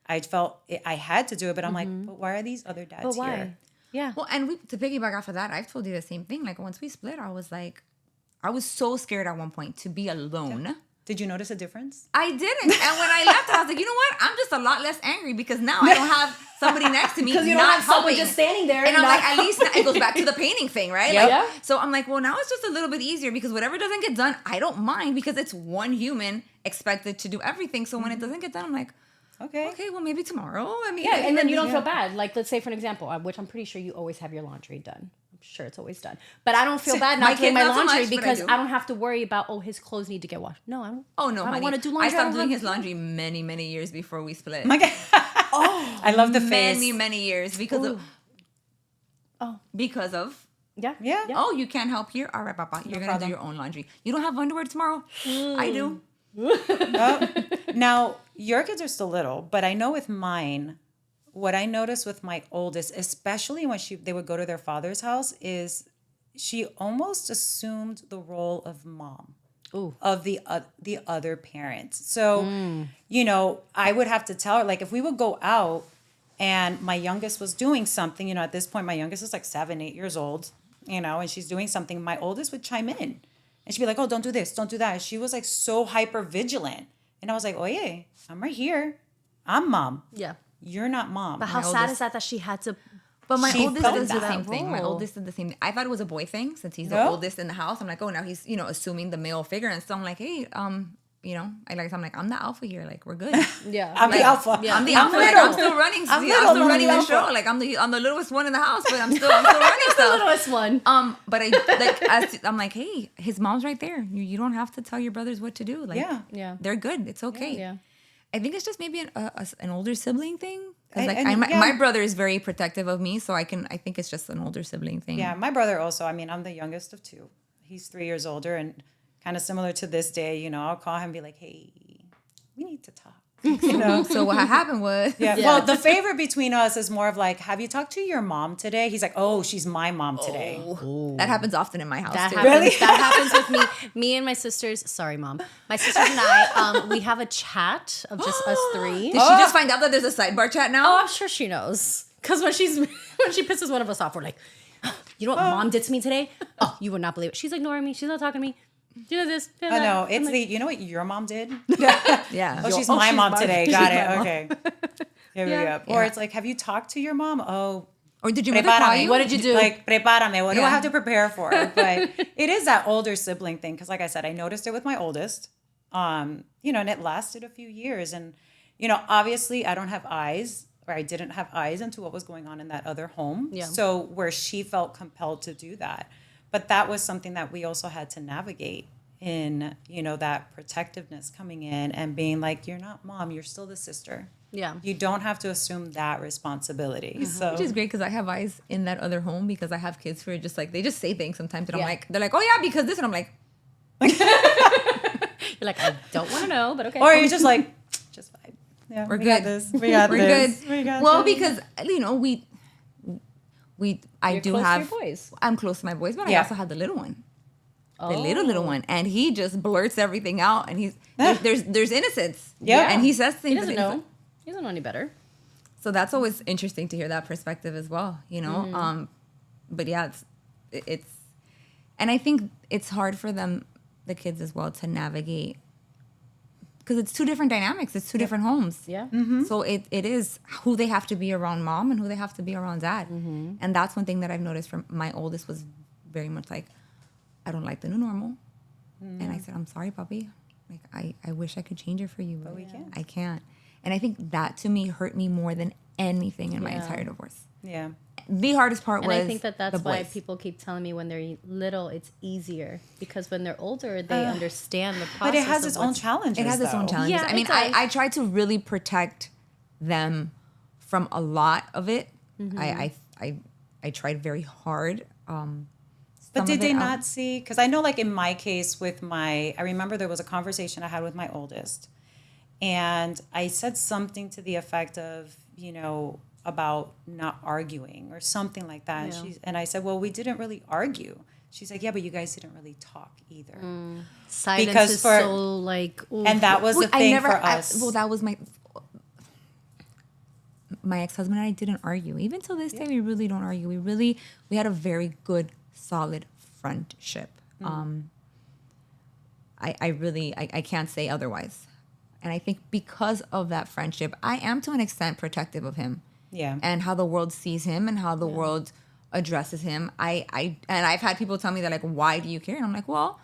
I felt I had to do it, but I'm like, but why are these other dads But why? here? Yeah. Well, and to piggyback off of that, I've told you the same thing. Like once we split, I was like, I was so scared at one point to be alone. Did you notice a difference? I didn't. And when I left, I was like, you know what? I'm just a lot less angry because now I don't have somebody next to me Because you not don't have someone helping. just standing there. And I'm not- like, at least it goes back to the painting thing, right? Yeah. Like, Yeah. So I'm like, well, now it's just a little bit easier because whatever doesn't get done, I don't mind because it's one human expected to do everything. So when it doesn't get done, I'm like, Okay. well, maybe tomorrow. I mean, Yeah, and then you don't feel bad. Like, let's say, for an example, which I'm pretty sure you always have your laundry done. I'm sure it's always done. But I don't feel bad my not doing kids my not so laundry much, but I because do. I don't have to worry about, oh, his clothes need to get washed. No, I don't. Oh, no, I don't honey. want to do laundry. I stopped doing have- his laundry many, many years before we split. My God. Oh, I love the face. Many, many years because of... Oh. Because of... Yeah. Yeah. Oh, you can't help here? All right, Papa. You're going to do problem. your own laundry. You don't have underwear tomorrow? I do. Now, your kids are still little, but I know with mine, what I noticed with my oldest, especially when they would go to their father's house, is she almost assumed the role of mom. Ooh. Of the other parents. So, you know, I would have to tell her, like, if we would go out and my youngest was doing something, you know, at this point, my youngest is like 7, 8 years old, you know, and she's doing something, my oldest would chime in. And she'd be like, oh, don't do this, don't do that. She was like so hyper vigilant. And I was like, oh, yeah, I'm right here. I'm mom. Yeah. You're not mom. But how My sad oldest- is that she had to... But my She oldest felt does the that same thing. My role. oldest did the same thing. I thought it was a boy thing since he's the No. oldest in the house. I'm like, oh, now he's, you know, assuming the male figure. And so I'm like, hey, you know, I'm like, I'm the alpha here. Like, we're good. Yeah. I'm the Like, alpha. Yeah. I'm the I'm alpha. Like, little. I'm still running. I'm I'm little, still I'm running the the alpha. show. Like, I'm the littlest one in the house, but I'm still running the stuff. littlest one. But I'm like, hey, his mom's right there. You don't have to tell your brothers what to do. Like, Yeah. Yeah. they're good. It's okay. Yeah. I think it's just maybe an older sibling thing. 'Cause, like And my brother is very protective of me, so I think it's just an older sibling thing. Yeah, my brother also. I mean, I'm the youngest of 2. He's 3 years older and kind of similar to this day. You know, I'll call him and be like, hey, we need to talk. You know? So what happened was, Yeah. Well, the favorite between us is more of like, have you talked to your mom today? He's like, oh, she's my mom today. that happens often in my house That too. happens. Really? That happens with me. Me and my sisters. Sorry, mom. My sisters and I. We have a chat of just us three. Did she just find out that there's a sidebar chat now? Oh, I'm sure she knows. Because when she pisses one of us off, we're like, you know what mom did to me today? Oh, you would not believe it. She's ignoring me. She's not talking to me. Do this. Do I that. know. It's I'm like, you know what your mom did? Yeah. Oh, she's my mom today. Got she's it. my mom. Okay. Here we Yeah. go. Or it's like, have you talked to your mom? Oh, Or did your mother call prepárame. you? What did you do? Like, prepárame. What do I Yeah. have to prepare for? But it is that older sibling thing. Because like I said, I noticed it with my oldest. And it lasted a few years. And, obviously I don't have eyes, or I didn't have eyes into what was going on in that other home. Yeah. So where she felt compelled to do that. But that was something that we also had to navigate in, that protectiveness coming in and being like, you're not mom, you're still the sister. Yeah. You don't have to assume that responsibility. So Which is great because I have eyes in that other home because I have kids who are just like, they just say things sometimes and Yeah. I'm like, they're like, oh yeah, because this. And I'm like, You're like, I don't want to know, but okay. or you're just like, just fine. Yeah, we're we good. got this. We got We're this. good. We got Well, this. because, I You're do close to have, your boys. I'm close to my boys, but I Yeah. also have the little one. Oh. The little one, and he just blurts everything out, and there's innocence, Yeah. and he says things. He doesn't and he's know. like- He doesn't know any better. so that's always interesting to hear that perspective as well, But yeah, it's, and I think it's hard for them, the kids as well, to navigate because it's two different dynamics. It's two different homes. Yeah. So it is who they have to be around mom and who they have to be around dad. And that's one thing that I've noticed from my oldest was very much like, I don't like the new normal. And I said, I'm sorry, puppy. Like, I wish I could change it for you, but we can't. I can't. And I think that to me hurt me more than anything in my Yeah. entire divorce. Yeah. The hardest part And was I think that's the why boys. people keep telling me when they're little, it's easier because when they're older, they understand the process. But it has of its own what's- challenges. It has its own though. challenges. Yeah, I mean, it does. I try to really protect them from a lot of it. I tried very hard. But Some did of they it, not see? Because I know, like in my case, I remember there was a conversation I had with my oldest, and I said something to the effect of, about not arguing or something like that. Yeah. And I said, well, we didn't really argue. She's like, yeah, but you guys didn't really talk either. Silence Because is for- so like, ooh. And that was the thing for us. That was my ex-husband and I didn't argue. Even till this day, we really don't argue. We had a very good, solid friendship. I can't say otherwise. And I think because of that friendship, I am to an extent protective of him. Yeah. And how the world sees him and how the world addresses him. And I've had people tell me that, like, why do you care? And I'm like, well,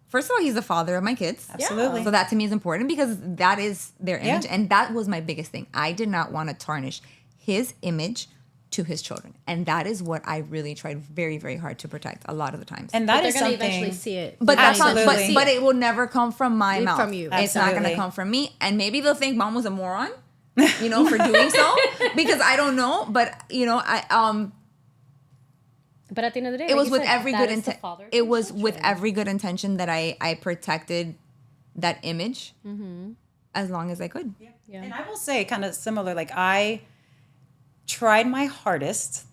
first of all, he's the father of my kids. Absolutely. So that to me is important because that is their image. Yeah. And that was my biggest thing. I did not want to tarnish his image to his children. And that is what I really tried very, very hard to protect a lot of the times. And But that they're is gonna something. eventually see it. But that's not, Absolutely. but it will never come from my mouth. From you. It's not going Absolutely. to come from me. And maybe they'll think mom was a moron, for doing so because I don't know. But, But at the end of the day, it was like you with said, every that good is the intent. father of It your was with children. every good intention that I protected that image as long as I could. Yeah. And I will say, kind of similar, like I tried my hardest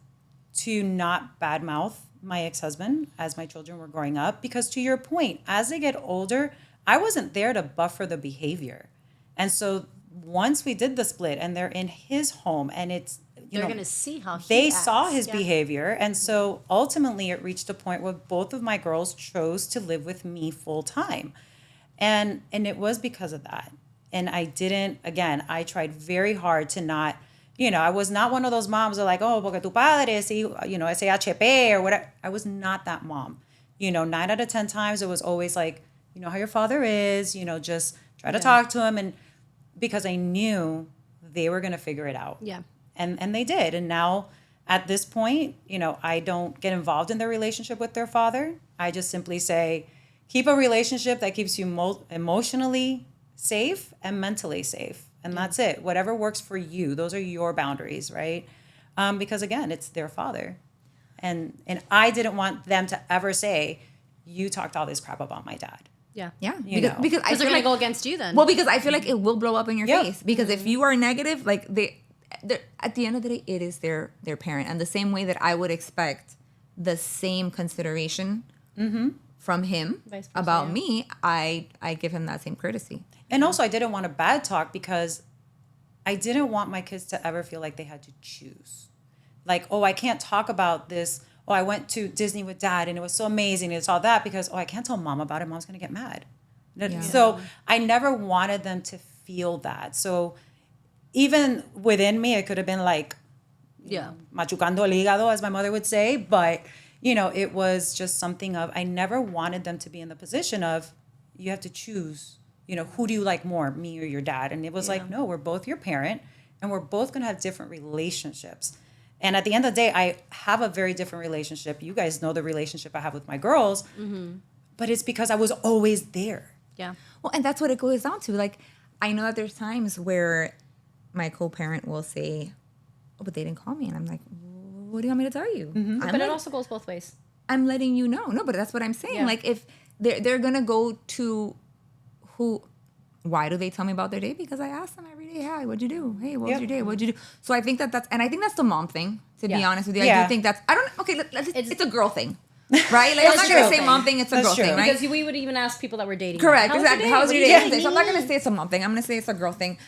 to not badmouth my ex-husband as my children were growing up, because to your point, as they get older, I wasn't there to buffer the behavior. And so once we did the split and they're in his home and it's, They're going to see how he they acts. saw his Yeah. behavior. And so ultimately it reached a point where both of my girls chose to live with me full time. And it was because of that. And I didn't, again, I tried very hard to not, I was not one of those moms that are like, oh, porque tu padre es, ese HP or whatever. I was not that mom. 9 out of 10 times it was always like, how your father is, just try to talk to him. And because I knew they were going to figure it out. Yeah. And they did. And now at this point, I don't get involved in their relationship with their father. I just simply say, keep a relationship that keeps you emotionally safe and mentally safe. And that's it. Whatever works for you. Those are your boundaries, right? Because again, it's their father. And I didn't want them to ever say, you talked all this crap about my dad. Yeah. Yeah. You know. Because I Because they're feel going to like, go against you then. well, because I feel like it will blow up in your Yep. face. Because if you are negative, like they're, at the end of the day, it is their parent. And the same way that I would expect the same consideration from him Vice versa, about yeah. me, I give him that same courtesy. And also, I didn't want a bad talk because I didn't want my kids to ever feel like they had to choose. Like, oh, I can't talk about this. Oh, I went to Disney with dad and it was so amazing. It's all that because, oh, I can't tell mom about it. Mom's going to get mad. Yeah. So I never wanted them to feel that. So even within me, it could have been like, Yeah. machucando el hígado, as my mother would say. But, you know, it was just something of, I never wanted them to be in the position of, you have to choose, you know, who do you like more, me or your dad? And it was like, no, we're both your parent and we're both going to have different relationships. And at the end of the day, I have a very different relationship. You guys know the relationship I have with my girls, but it's because I was always there. Yeah. Well, and that's what it goes down to. Like, I know that there's times where my co-parent will say, oh, but they didn't call me. And I'm like, what do you want me to tell you? But it also goes both ways. I'm letting you know. No, but that's what I'm saying. Yeah. Like, if they're going to go to why do they tell me about their day? Because I ask them every day, hey, what'd you do? Hey, what was your day? What'd you do? So I think I think that's the mom thing, to be Yeah. honest with you. I Yeah. do think it's a girl thing, right? Like, I'm not It's going to true. say mom thing, it's a That's girl true. thing, right? Because we would even ask people that were dating. Correct, How's exactly. Your day? How's What your are day? you doing? So I'm not going to say it's a mom thing. I'm going to say it's a girl thing.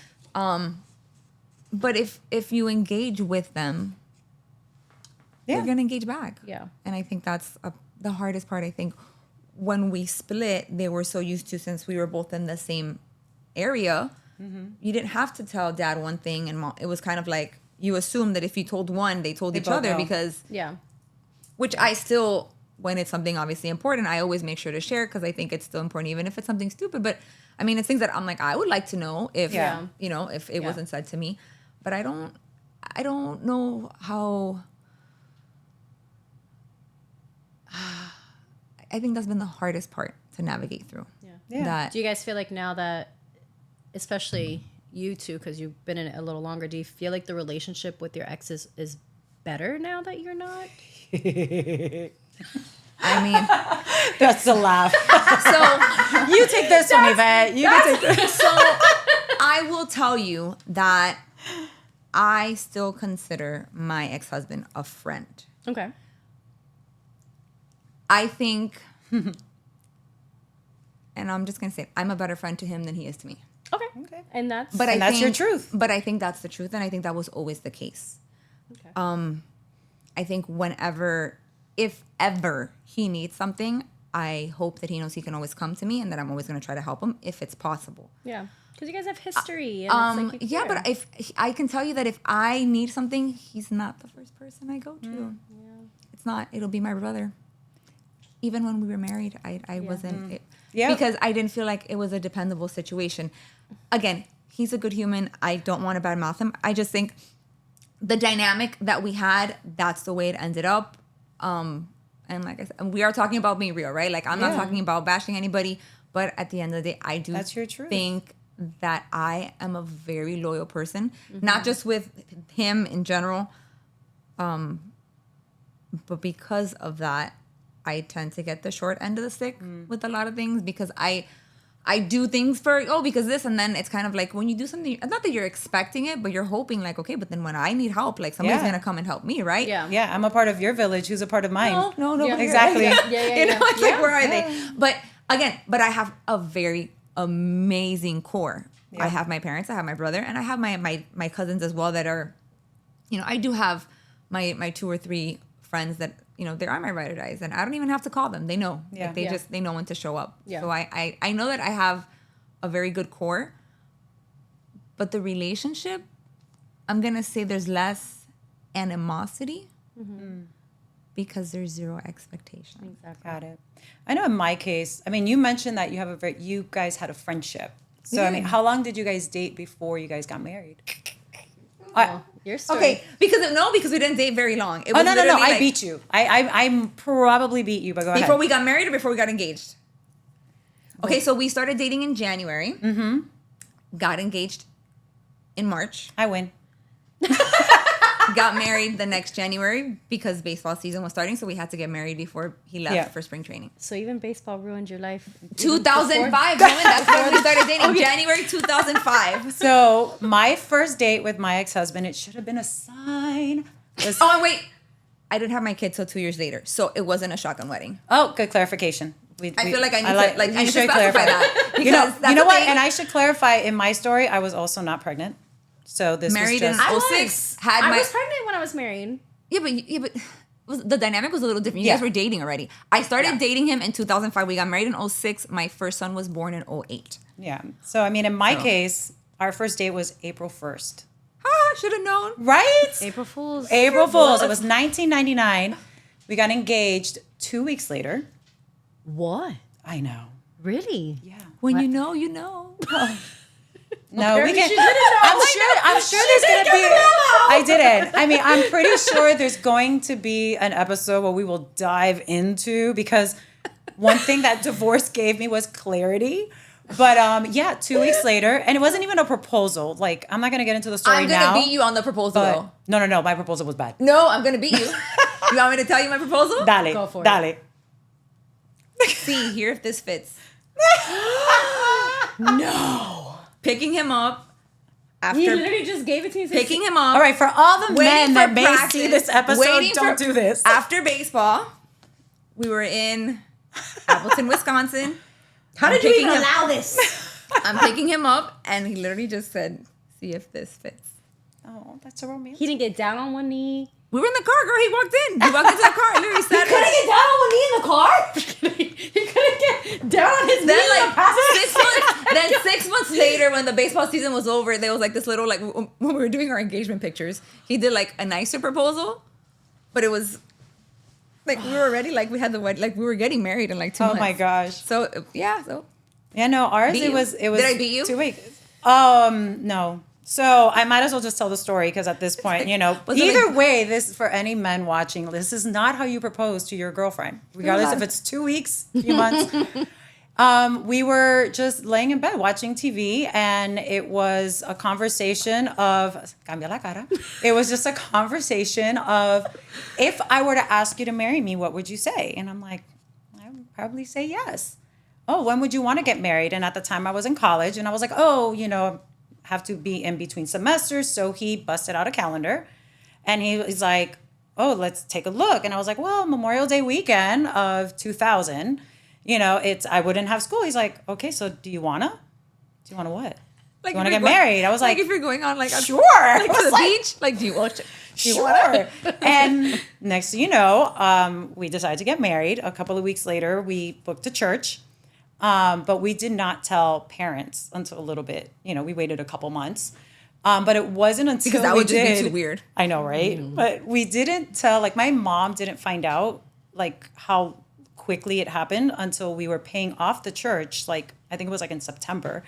But if you engage with them, Yeah. you're going to engage back. Yeah. And I think that's the hardest part. I think when we split, they were so used to, since we were both in the same area, you didn't have to tell dad one thing and mom. It was kind of like you assume that if you told one, they told They each both other know. because, Yeah. which I still, when it's something obviously important, I always make sure to share because I think it's still important, even if it's something stupid. But I mean, it's things that I'm like, I would like to know if, Yeah. you know, if it Yeah. wasn't said to me, but I don't know how. I think that's been the hardest part to navigate through. Yeah. Yeah. That Do you guys feel like now that, especially you two, because you've been in it a little longer, do you feel like the relationship with your exes is better now that you're not? I mean, That's the laugh. so You take this one, Yvette. You can take this. so I will tell you that I still consider my ex-husband a friend. Okay. I think, and I'm just gonna say, I'm a better friend to him than he is to me. Okay. Okay. And that's. But And I that's think, your truth. But I think that's the truth, and I think that was always the case. Okay. I think if ever he needs something, I hope that he knows he can always come to me, and that I'm always gonna try to help him if it's possible. Yeah. Because you guys have history. And it's like you Yeah, care. but if I can tell you that if I need something, he's not the first person I go to. It's not. It'll be my brother. Even when we were married, I wasn't. Yeah. Because I didn't feel like it was a dependable situation. Again, he's a good human. I don't want to badmouth him. I just think the dynamic that we had, that's the way it ended up. And like I said, we are talking about being real, right? Like, I'm not Yeah. talking about bashing anybody, but at the end of the day, I do That's your truth. think that I am a very loyal person, not just with him in general, but because of that, I tend to get the short end of the stick with a lot of things because I do things because this, and then it's kind of like when you do something, not that you're expecting it, but you're hoping like, okay, but then when I need help, like somebody's Yeah. gonna come and help me, right? Yeah. Yeah, I'm a part of your village. Who's a part of mine? No, Yeah. Exactly. Yeah. You know, it's like, where are Yeah. they? But again, I have a very amazing core. Yeah. I have my parents, I have my brother, and I have my cousins as well that are, you know, I do have my 2 or 3 friends that, you know, they are my ride or dies, and I don't even have to call them. They know. Yeah. Like, they Yeah. they know when to show up. Yeah. So I know that I have a very good core, but the relationship, I'm gonna say there's less animosity because there's zero expectation. Exactly. Got it. I know in my case, I mean, you mentioned that you guys had a friendship. So, I mean, how long did you guys date before you guys got married? Your story. Okay, because we didn't date very long. It Oh, was no. literally, I like, beat you. I probably beat you, but go ahead. before we got married or before we got engaged. Okay, so we started dating in January. Got engaged in March. I win. got married the next January because baseball season was starting, so we had to get married before he left for spring training. So even baseball ruined your life. 2005, woman. That's when we started dating. January 2005. So my first date with my ex-husband, it should have been a sign. Oh, and wait. I didn't have my kids till 2 years later, so it wasn't a shotgun wedding. Oh, good clarification. I feel like I need to specify that. You know what? And I should clarify, in my story, I was also not pregnant. So this married was just... in 06. I was pregnant when I was married. Yeah, but the dynamic was a little different. You guys were dating already. I started dating him in 2005. We got married in 06. My first son was born in 08. Yeah. So, I mean, in my case, our first date was April 1st. Should have known. Right? April Fools. April Fools. It was 1999. We got engaged 2 weeks later. What? I know. Really? Yeah. When you know, you know. No, we can. I'm sure there's gonna be. I didn't. I mean, I'm pretty sure there's going to be an episode where we will dive into, because one thing that divorce gave me was clarity. But 2 weeks later, and it wasn't even a proposal. Like, I'm not gonna get into the story now. I'm gonna beat you on the proposal. Though. No. My proposal was bad. No, I'm gonna beat you. You want me to tell you my proposal? Dale, go for it. See, here if this fits. No. Picking him up after. He literally just gave it to you. Picking him up. All right, for all the men that may practice, see this episode, don't do this. After baseball, we were in Appleton, Wisconsin. How did you even allow this? I'm picking him up, and he literally just said, "See if this fits." Oh, that's so romantic. He didn't get down on one knee. We were in the car, girl. He walked in. He walked into the car. Literally sat. He couldn't get down on one knee in the car. He couldn't get down on his knee. Then, like 6 months later, when the baseball season was over, there was like this little, like, when we were doing our engagement pictures, he did like a nicer proposal, but it was like we were already like we had the wedding, like we were getting married in like 2 months. Oh my gosh. So yeah, no, ours beat it you. was. Did I beat you? 2 weeks. No. So I might as well just tell the story, because at this point, either way, this for any men watching, this is not how you propose to your girlfriend, regardless if it's 2 weeks, few months. We were just laying in bed watching TV, and it was a conversation of cambia la cara. It was just a conversation of, if I were to ask you to marry me, what would you say? And I'm like, I would probably say yes. Oh, when would you want to get married? And at the time I was in college, and I was like, have to be in between semesters. So he busted out a calendar, and he's like, oh, let's take a look. And I was like, well, Memorial Day weekend of 2000, I wouldn't have school. He's like, okay, so do you wanna what? Like, do you wanna get married? I was like, if you're going on like sure, like to the beach, like, do you want to? Sure. And next thing you know, we decided to get married. A couple of weeks later, we booked a church. But we did not tell parents until a little bit. We waited a couple months. But it wasn't until because that would just be too weird. I know, right? But we didn't tell. Like, my mom didn't find out like how quickly it happened until we were paying off the church. Like, I think it was like in September,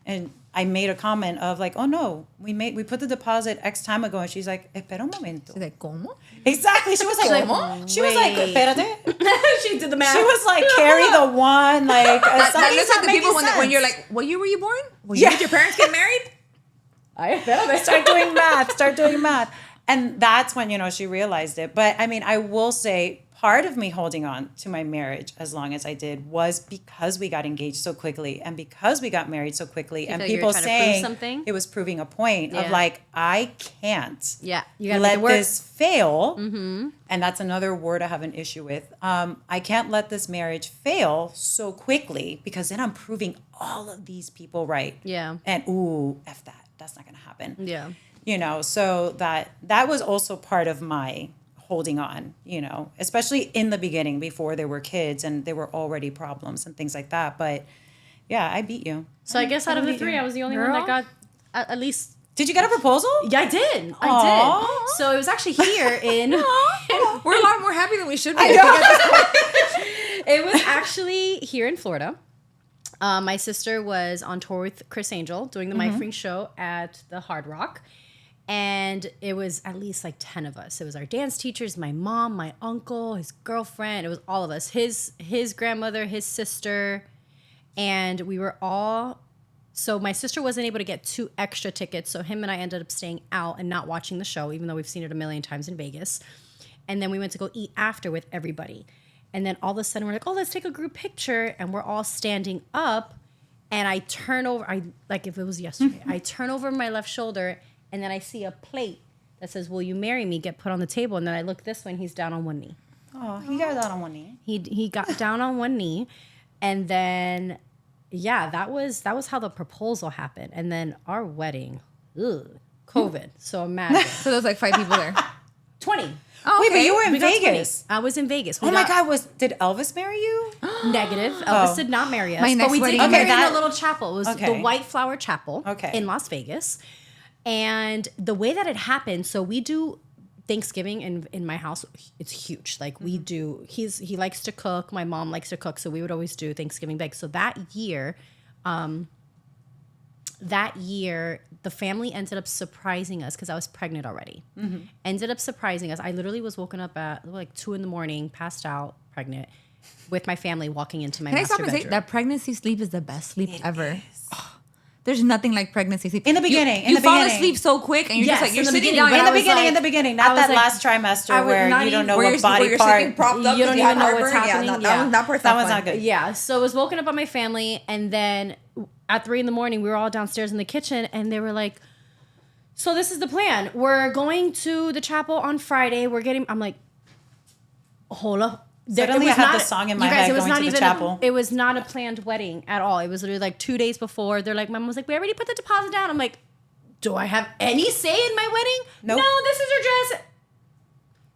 and I made a comment of like, "Oh no, we put the deposit X time ago," and she's like, "Espera un momento." She's like, "Cómo?" Exactly. She was like, "Cómo?" She was like, "Espérate." She did the math. She was like, "Carry the one." Like, that looks like the people when you're like, "What year were you born? Well, did your parents get married?" Start doing math. And that's when, she realized it. But I mean, I will say part of me holding on to my marriage as long as I did was because we got engaged so quickly, and because we got married so quickly, and people saying it was proving a point of like, I can't you gotta let this fail. Mm-hmm. And that's another word I have an issue with. I can't let this marriage fail so quickly, because then I'm proving all of these people right. Yeah. And F that. That's not going to happen. Yeah. So that was also part of my holding on, especially in the beginning before there were kids and there were already problems and things like that. But yeah, I beat you. So I guess out of the three, I was the only one that got at least. Did you get a proposal? Yeah, I did. I did. So it was actually here in. We're a lot more happy than we should be. It was actually here in Florida. My sister was on tour with Chris Angel doing the Mike Frink show at the Hard Rock. And it was at least like 10 of us. It was our dance teachers, my mom, my uncle, his girlfriend. It was all of us. His grandmother, his sister. And we were all So my sister wasn't able to get 2 extra tickets. So him and I ended up staying out and not watching the show, even though we've seen it a million times in Vegas. And then we went to go eat after with everybody. And then all of a sudden we're like, oh, let's take a group picture. And we're all standing up. And I turn over, like if it was yesterday, I turn over my left shoulder and then I see a plate that says, will you marry me, get put on the table. And then I look this way and he's down on one knee. Oh, he got down on one knee. He got down on one knee. And then, yeah, that was how the proposal happened. And then our wedding, COVID. So imagine. So there's like 5 people there. 20. Oh, Wait, okay. but you were in We got 20. Vegas. I was in Vegas. Oh my God, did Elvis marry you? Negative. Elvis did not marry us. My next but we did wedding. get Okay, married in a little chapel. It was Okay. the White Flower Chapel Okay. in Las Vegas. And the way that it happened, so we do Thanksgiving in my house. It's huge. Like we do, he likes to cook. My mom likes to cook. So we would always do Thanksgiving bake. So that year, the family ended up surprising us because I was pregnant already. Ended up surprising us. I literally was woken up at like 2 a.m, passed out, pregnant, with my family walking into my Can I master stop and say bedroom. that pregnancy sleep is the best sleep ever? Oh, there's nothing like pregnancy sleep. In the beginning, You fall asleep so quick and you're Yes, just like, you're in the sitting beginning, down. but and I I was was like- like, in the beginning, I not was that like- last I trimester was where not you don't even- know where what you're body sitting part. propped up You don't because even know have what's heartburn. happening. Yeah, Yeah. that part's That not one's fun. not good. Yeah, so I was woken up by my family, and then at 3 a.m, we were all downstairs in the kitchen, and they were like, so this is the plan. We're going to the chapel on Friday. I'm like, hold up. Suddenly I have the song in my head it was going not to the even chapel. It was not a planned wedding at all. It was literally like 2 days before. They're like, my mom was like, we already put the deposit down. I'm like, do I have any say in my wedding? Nope. No, this is your dress.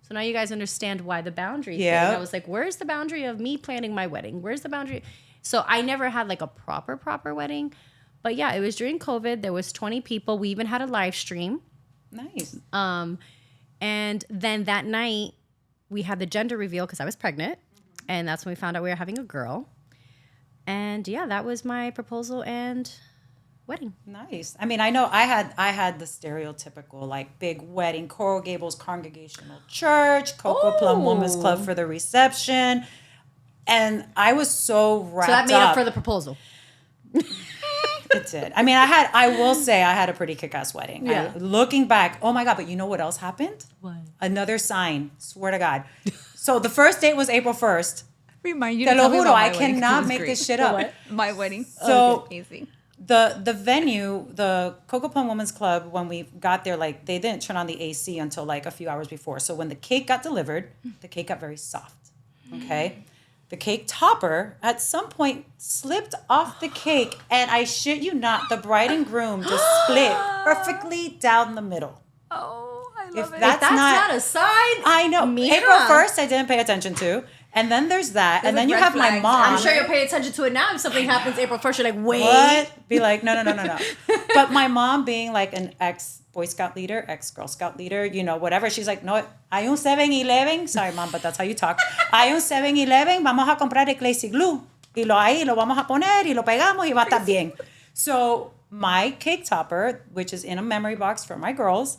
So now you guys understand why the boundary thing. Yeah. I was like, where's the boundary of me planning my wedding? Where's the boundary? So I never had like a proper wedding. But yeah, it was during COVID. There was 20 people. We even had a live stream. Nice. And then that night we had the gender reveal because I was pregnant. And that's when we found out we were having a girl. And yeah, that was my proposal and wedding. Nice. I mean, I know I had the stereotypical like big wedding, Coral Gables Congregational Church, Cocoa Plum Women's Club for the reception. And I was so wrapped So that made up for the proposal. It did. I mean, I will say I had a pretty kick-ass wedding. Yeah. Looking back, oh my God, but you know what else happened? What? Another sign, swear to God. So the first date was April 1st. Remind you Te to lo tell me juro, about I my wedding, 'cause it cannot was make great. this shit up. My wedding. So Amazing. the venue, the Cocoa Plum Women's Club, when we got there, like they didn't turn on the AC until like a few hours before. So when the cake got delivered, the cake got very soft. Okay. The cake topper at some point slipped off the cake, and I shit you not, the bride and groom just split perfectly down the middle. Oh, I If love it. that's That's not, not a sign. I know. Mira. April 1st, I didn't pay attention to. And then there's that. There's and then like you red have my flags. mom. I'm sure you'll pay attention to it now. If something happens April 1st, you're like, wait. What? Be like, no. But my mom being like an ex-Boy Scout leader, ex-Girl Scout leader, you know, whatever. She's like, no, hay un 7-Eleven. Sorry, Mom, but that's how you talk. Hay un 7-Eleven, vamos a comprar el Classy Glue. Y ahí lo vamos a poner y lo pegamos y va a estar bien. So my cake topper, which is in a memory box for my girls,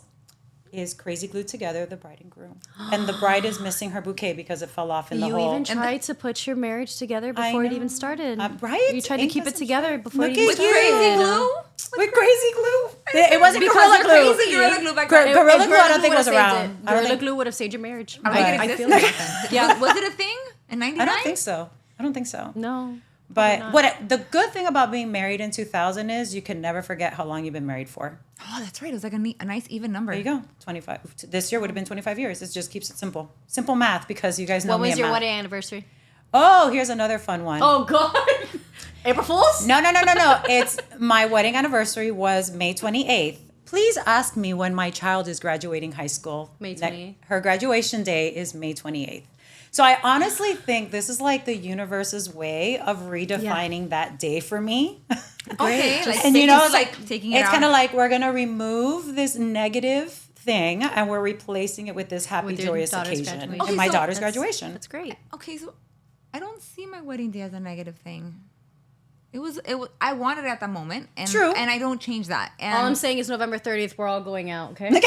is crazy glued together, the bride and groom. And the bride is missing her bouquet because it fell off in the You hole. even tried to put your marriage together before it know. even started. Right? You tried to Ain't keep that it some together shit? before Look it even at started. you. Crazy glue? With crazy glue. It wasn't Because Gorilla they're Glue. crazy Gorilla Glue back Gor- then. Gorilla If Glue, I don't think would've was saved around. it. I don't Gorilla think- Glue would have saved your marriage. I don't think it I existed feel back that. then. Yeah. Was it a thing in 99? I don't think so. I don't think so. No. But the good thing about being married in 2000 is you can never forget how long you've been married for. Oh, that's right. It was like a nice even number. There you go. 25. This year would have been 25 years. It just keeps it simple. Simple math because you guys know What me was and your math. wedding anniversary? Oh, here's another fun one. Oh, God. April Fool's? No. It's my wedding anniversary was May 28th. Please ask me when my child is graduating high school. May 28th. Her graduation day is May 28th. So I honestly think this is like the universe's way of redefining that day for me. Okay. Like, And you know, just, like taking it it's out. kind of like we're gonna remove this negative thing and we're replacing it with this happy, With your joyous daughter's occasion. graduation. And Okay, my so daughter's That's- graduation. That's great. Okay, so I don't see my wedding day as a negative thing. It was I wanted it at that moment, and True. and I don't change that. And All I'm saying is November 30th, we're all going out, okay? well,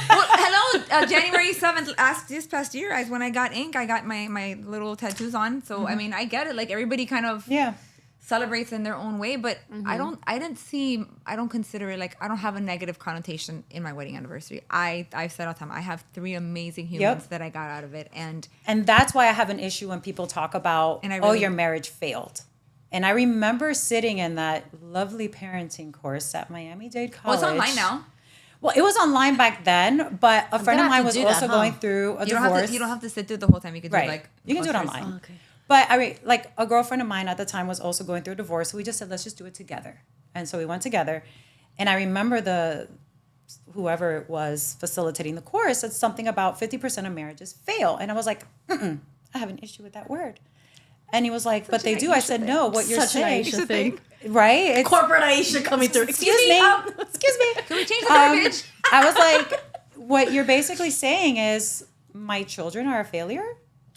hello, January 7th. This past year, when I got ink, I got my little tattoos on. So I mean, I get it. Like everybody kind of Yeah. celebrates in their own way, but I don't consider it like, I don't have a negative connotation in my wedding anniversary. I've said all the time, I have 3 amazing humans that I got out of it. And that's why I have an issue when people talk about, your marriage failed. And I remember sitting in that lovely parenting course at Miami-Dade College. Oh, it's online now. Well, it was online back then, but a friend of mine was also going through a divorce. You don't have to sit through the whole time. You can do you can do it online. Oh, okay. But I mean, like a girlfriend of mine at the time was also going through a divorce. So we just said, let's just do it together. And so we went together. And I remember whoever it was facilitating the course said something about 50% of marriages fail. And I was like, I have an issue with that word. And he was like, but they do. I said, no, what you're saying. Such an Ayeisha thing. Right? It's, corporate Ayeisha coming through. Excuse me. Excuse me. Can we change the verbiage? I was like, what you're basically saying is my children are a failure?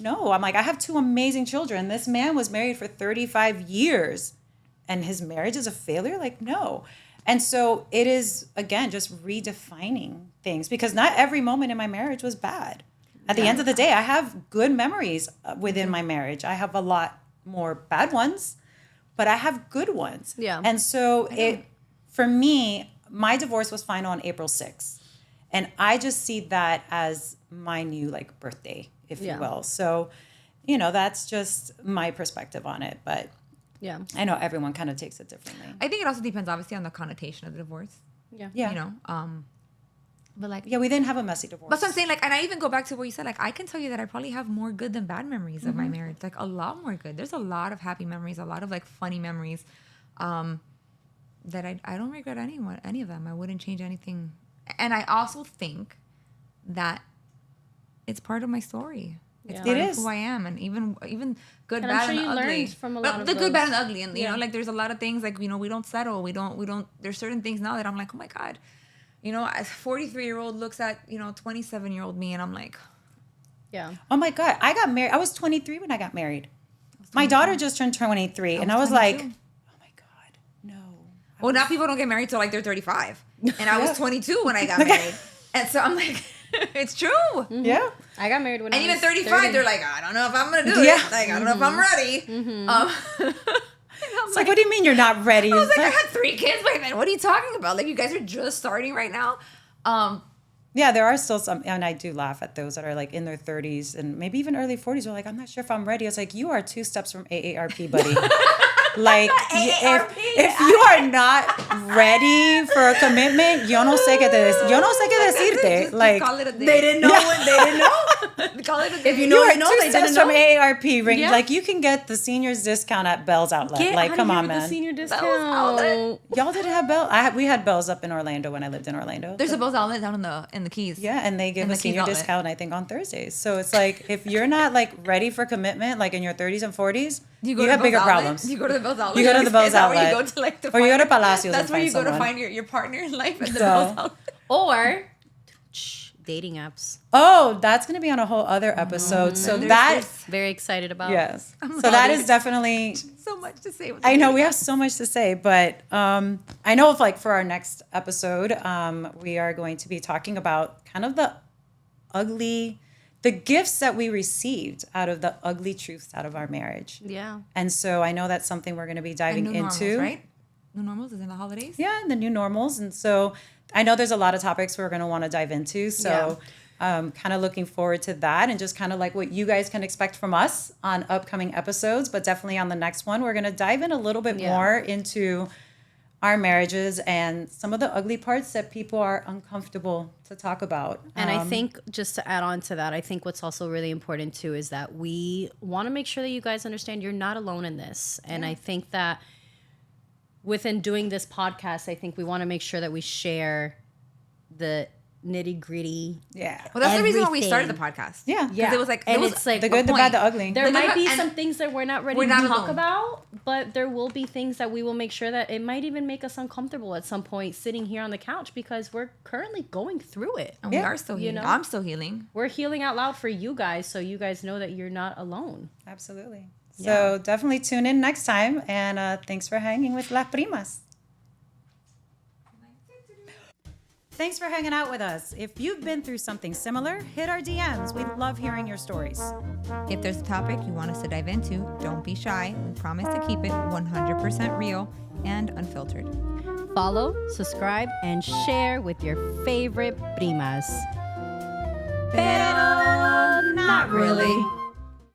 No, I'm like, I have 2 amazing children. This man was married for 35 years and his marriage is a failure? Like, no. And so it is, again, just redefining things because not every moment in my marriage was bad. At the end of the day, I have good memories within my marriage. I have a lot more bad ones, but I have good ones. Yeah. And so for me, my divorce was final on April 6th. And I just see that as my new like birthday, if you will. So, that's just my perspective on it. But yeah, I know everyone kind of takes it differently. I think it also depends, obviously, on the connotation of the divorce. Yeah. But like, we didn't have a messy divorce. But so I'm saying, like, and I even go back to what you said, like, I can tell you that I probably have more good than bad memories of my marriage, like a lot more good. There's a lot of happy memories, a lot of like funny memories, that I don't regret any of them. I wouldn't change anything. And I also think that it's part of my story. It's part of who I am, and even good, and bad, I'm sure and you ugly. learned from a lot of the those. good, bad, and ugly, and like there's a lot of things like we don't settle. We don't. There's certain things now that I'm like, oh my god. A 43-year-old looks at, 27-year-old me and I'm like, yeah. Oh my God. I got married. I was 23 when I got married. My daughter just turned 23 and I was 22. like, oh my God, no. Well, now people don't get married till like they're 35. And I was 22 when I got married. And so I'm like, it's true. Mm-hmm. Yeah. I got married when I was even 35, 30. they're like, I don't know if I'm going to do it. Like, I don't know if I'm ready. It's like, what do you mean you're not ready? I was like, I had 3 kids by then. What are you talking about? Like, you guys are just starting right now. Yeah, there are still some, and I do laugh at those that are like in their 30s and maybe even early 40s. They're like, I'm not sure if I'm ready. It's like, you are 2 steps from AARP, buddy. Like, if you are not ready for a commitment, yo no sé qué decirte. Like, they didn't know what they didn't know. If you know, you know, they didn't know. From AARP, ring, like you can get the seniors discount at Bell's Outlet. Like, come on, man. The senior discount. Y'all didn't have Bell. We had Bell's up in Orlando when I lived in Orlando. There's a Bell's Outlet down in the Keys. Yeah, and they give a senior discount, I think, on Thursdays. So it's like, if you're not like ready for commitment, like in your 30s and 40s, you have bigger problems. You go to the Bell's Outlet. You go to the Bell's Outlet. Where you go to like or you go to Palacios. That's where you go to find your partner in life at the Bell's Outlet. Or dating apps. Oh, that's going to be on a whole other episode. So that's very excited about. Yes. So that is definitely so much to say. I know we have so much to say, but I know if like for our next episode, we are going to be talking about kind of the gifts that we received out of the ugly truths out of our marriage. Yeah. And so I know that's something we're going to be diving into. Normals, right? New normals is in the holidays. Yeah, the new normals. And so I know there's a lot of topics we're going to want to dive into. So kind of looking forward to that and just kind of like what you guys can expect from us on upcoming episodes. But definitely on the next one, we're going to dive in a little bit more into our marriages and some of the ugly parts that people are uncomfortable to talk about. And I think just to add on to that, I think what's also really important too is that we want to make sure that you guys understand you're not alone in this. And I think that within doing this podcast, I think we want to make sure that we share the nitty gritty. Yeah. Well, that's the reason why we started the podcast. Yeah. Because it was like, and it's like the good, the bad, the ugly. There might be some things that we're not ready to talk about, but there will be things that we will make sure that it might even make us uncomfortable at some point sitting here on the couch because we're currently going through it. And we are still healing. You know? I'm still healing. We're healing out loud for you guys so you guys know that you're not alone. Absolutely. So definitely tune in next time. And thanks for hanging with Las Primas. Thanks for hanging out with us. If you've been through something similar, hit our DMs. We love hearing your stories. If there's a topic you want us to dive into, don't be shy. We promise to keep it 100% real and unfiltered. Follow, subscribe, and share with your favorite primas. Pero not really.